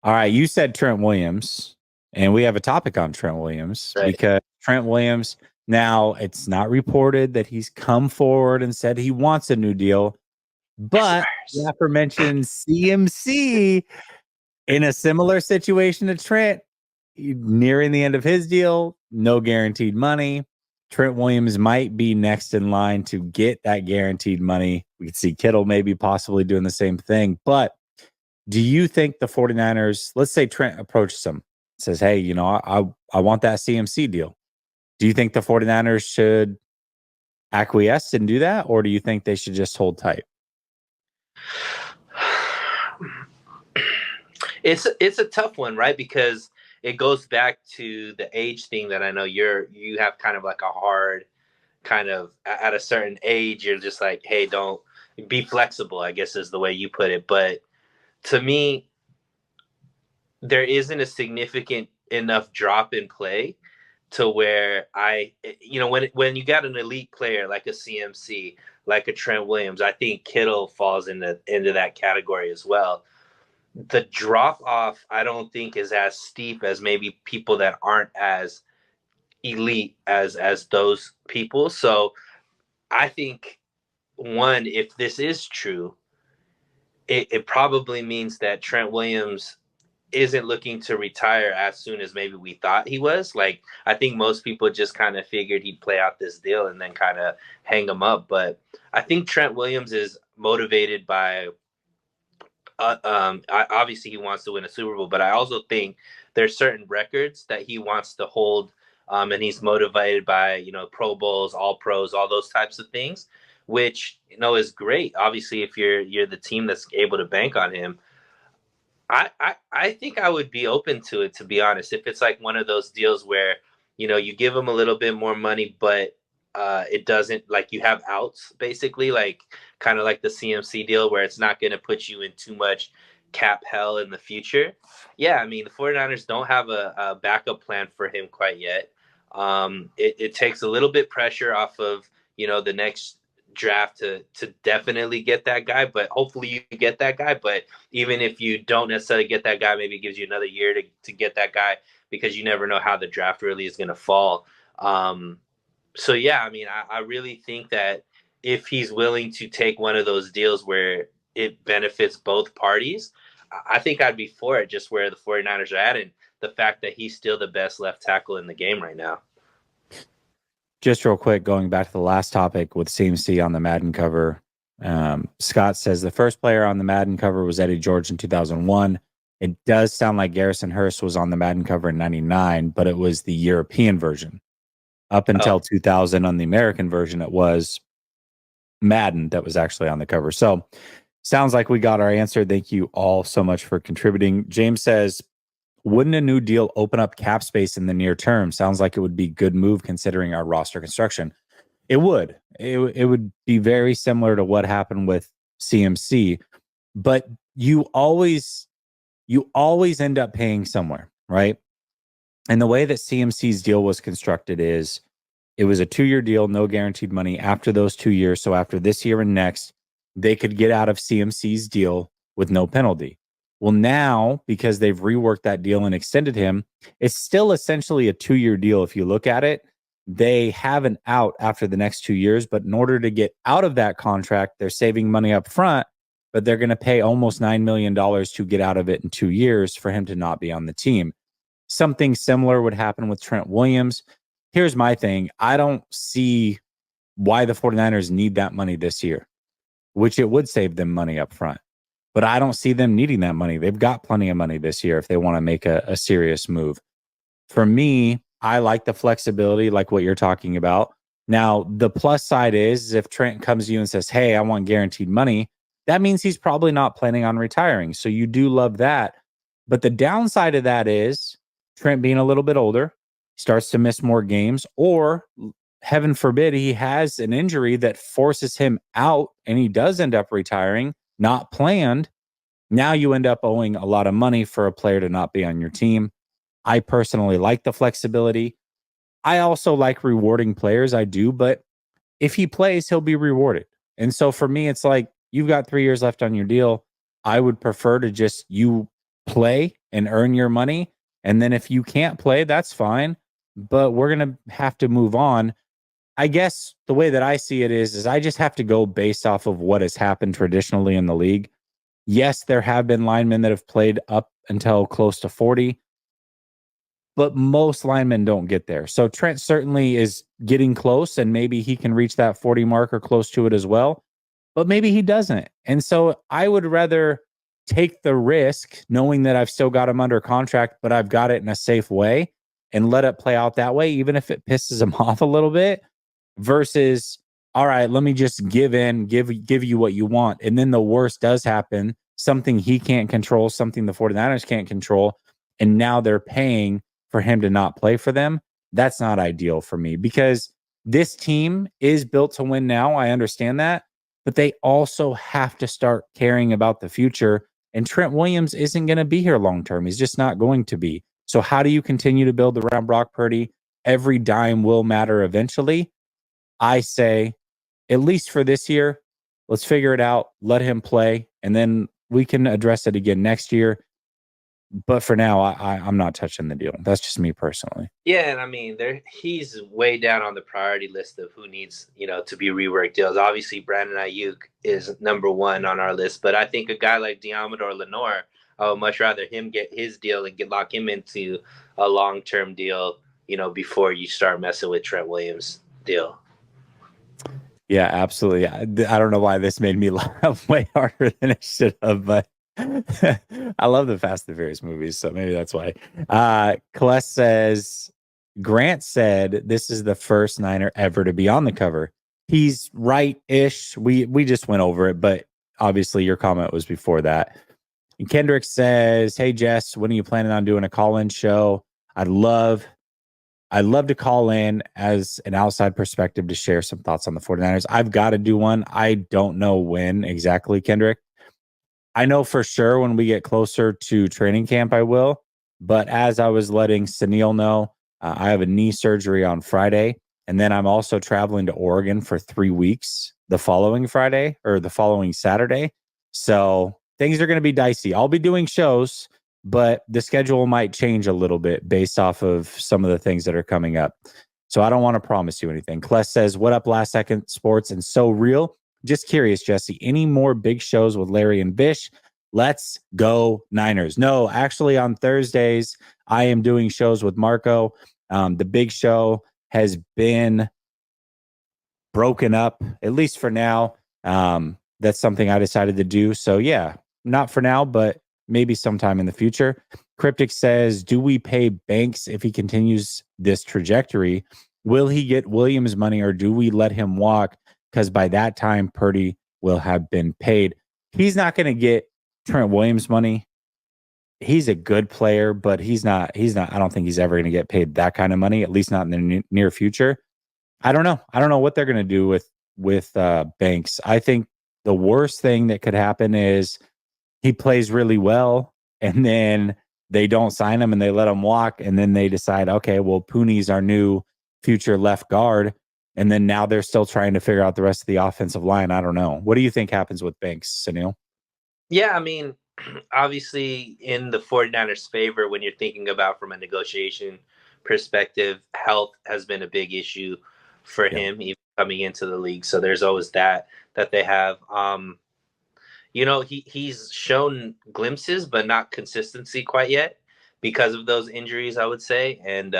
All right, you said Trent Williams, and we have a topic on Trent Williams Right. because Trent Williams, now it's not reported that he's come forward and said he wants a new deal, but the Spurs. aforementioned CMC in a similar situation to Trent, nearing the end of his deal, no guaranteed money. Trent Williams might be next in line to get that guaranteed money. We could see Kittle maybe possibly doing the same thing, but do you think the 49ers, let's say Trent approaches them, says, hey, I want that CMC deal. Do you think the 49ers should acquiesce and do that? Or do you think they should just hold tight? It's a tough one, right? Because it goes back to the age thing that I know you have kind of like a hard kind of at a certain age, you're just like, hey, don't be flexible, I guess is the way you put it. But to me, there isn't a significant enough drop in play to where when you got an elite player like a CMC, like a Trent Williams, I think Kittle falls into that category as well. The drop off I don't think is as steep as maybe people that aren't as elite as those people. So I think one, if this is true, it probably means that Trent Williams isn't looking to retire as soon as maybe we thought he was. Like, I think most people just kind of figured he'd play out this deal and then kind of hang him up. But I think Trent Williams is motivated by, obviously he wants to win a Super Bowl, but I also think there's certain records that he wants to hold. And he's motivated by, Pro Bowls, all pros, all those types of things, which, is great. Obviously, if you're the team that's able to bank on him, I think I would be open to it, to be honest. If it's like one of those deals where, you give them a little bit more money, but it doesn't, like, you have outs basically, like kind of like the CMC deal where it's not going to put you in too much cap hell in the future. Yeah, I mean, the 49ers don't have a backup plan for him quite yet. It takes a little bit pressure off of, the next draft to definitely get that guy, but hopefully you get that guy. But even if you don't necessarily get that guy, maybe it gives you another year to get that guy, because you never know how the draft really is going to fall. So yeah, I mean, I really think that if he's willing to take one of those deals where it benefits both parties, I think I'd be for it, just where the 49ers are at and the fact that he's still the best left tackle in the game right now. Just real quick, going back to the last topic with CMC on the Madden cover. Scott says the first player on the Madden cover was Eddie George in 2001. It does sound like Garrison Hurst was on the Madden cover in 99, but it was the European version. Up Oh, until 2000 on the American version, it was Madden that was actually on the cover. So sounds like we got our answer. Thank you all so much for contributing. James says, wouldn't a new deal open up cap space in the near term? Sounds like it would be a good move considering our roster construction. It would. It would be very similar to what happened with CMC, but you always end up paying somewhere, right? And the way that CMC's deal was constructed is it was a 2-year deal, no guaranteed money after those 2 years. So after this year and next, they could get out of CMC's deal with no penalty. Well, now, because they've reworked that deal and extended him, it's still essentially a 2-year deal. If you look at it, they have an out after the next 2 years, but in order to get out of that contract, they're saving money up front, but they're going to pay almost $9 million to get out of it in 2 years for him to not be on the team. Something similar would happen with Trent Williams. Here's my thing. I don't see why the 49ers need that money this year, which it would save them money up front. But I don't see them needing that money. They've got plenty of money this year if they want to make a serious move. For me, I like the flexibility, like what you're talking about. Now, the plus side is if Trent comes to you and says, hey, I want guaranteed money, that means he's probably not planning on retiring. So you do love that. But the downside of that is Trent being a little bit older, starts to miss more games, or heaven forbid, he has an injury that forces him out and he does end up retiring, not planned. Now you end up owing a lot of money for a player to not be on your team. I personally like the flexibility. I also like rewarding players. I do, but if he plays, he'll be rewarded. And so for me, it's like you've got 3 years left on your deal. I would prefer to just you play and earn your money. And then if you can't play, that's fine. But we're going to have to move on. I guess the way that I see it is I just have to go based off of what has happened traditionally in the league. Yes, there have been linemen that have played up until close to 40, but most linemen don't get there. So Trent certainly is getting close, and maybe he can reach that 40 mark or close to it as well, but maybe he doesn't. And so I would rather take the risk knowing that I've still got him under contract, but I've got it in a safe way and let it play out that way, even if it pisses him off a little bit, versus, all right, let me just give in, give you what you want. And then the worst does happen, something he can't control, something the 49ers can't control. And now they're paying for him to not play for them. That's not ideal for me, because this team is built to win now. I understand that, but they also have to start caring about the future. And Trent Williams isn't going to be here long term. He's just not going to be. So how do you continue to build around Brock Purdy? Every dime will matter eventually. I say, at least for this year, let's figure it out, let him play, and then we can address it again next year. But for now, I'm not touching the deal. That's just me personally. Yeah, and I mean, he's way down on the priority list of who needs, to be reworked deals. Obviously, Brandon Ayuk is number one on our list, but I think a guy like Diamador Lenore, I would much rather him get his deal and lock him into a long-term deal, before you start messing with Trent Williams' deal. Yeah, absolutely. I don't know why this made me laugh way harder than it should have, but I love the Fast and Furious movies, so maybe that's why. Kales says, Grant said this is the first Niner ever to be on the cover. He's right-ish. We just went over it, but obviously your comment was before that. And Kendrick says, hey, Jess, when are you planning on doing a call-in show? I'd love to call in as an outside perspective to share some thoughts on the 49ers. I've got to do one. I don't know when exactly, Kendrick. I know for sure when we get closer to training camp, I will. But as I was letting Sunil know, I have a knee surgery on Friday. And then I'm also traveling to Oregon for 3 weeks the following Friday or the following Saturday. So things are going to be dicey. I'll be doing shows, but the schedule might change a little bit based off of some of the things that are coming up. So I don't want to promise you anything. Kles says, what up, Last Second Sports and So Real? Just curious, Jesse, any more big shows with Larry and Bish? Let's go Niners. No, actually on Thursdays, I am doing shows with Marco. The big show has been broken up, at least for now. That's something I decided to do. So yeah, not for now, but maybe sometime in the future. Cryptic says, do we pay Banks if he continues this trajectory? Will he get Williams money or do we let him walk? Because by that time, Purdy will have been paid. He's not going to get Trent Williams money. He's a good player, but he's not, I don't think he's ever going to get paid that kind of money, at least not in the near future. I don't know. I don't know what they're going to do with Banks. I think the worst thing that could happen is he plays really well and then they don't sign him and they let him walk. And then they decide, okay, well, Pooney's our new future left guard. And then now they're still trying to figure out the rest of the offensive line. I don't know. What do you think happens with Banks, Sunil? Yeah, I mean, obviously in the 49ers' favor when you're thinking about from a negotiation perspective, health has been a big issue for him even coming into the league. So there's always that they have. He's shown glimpses, but not consistency quite yet because of those injuries, I would say. And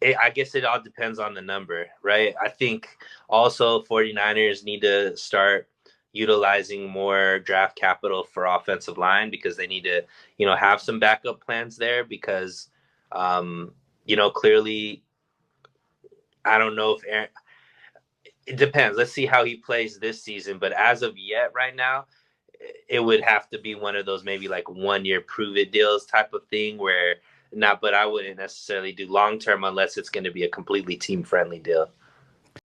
I guess it all depends on the number, right? I think also 49ers need to start utilizing more draft capital for offensive line because they need to, have some backup plans there because, clearly, I don't know if Aaron, it depends. Let's see how he plays this season. But as of yet, right now, it would have to be one of those maybe like 1 year prove it deals type of thing where but I wouldn't necessarily do long term unless it's going to be a completely team friendly deal.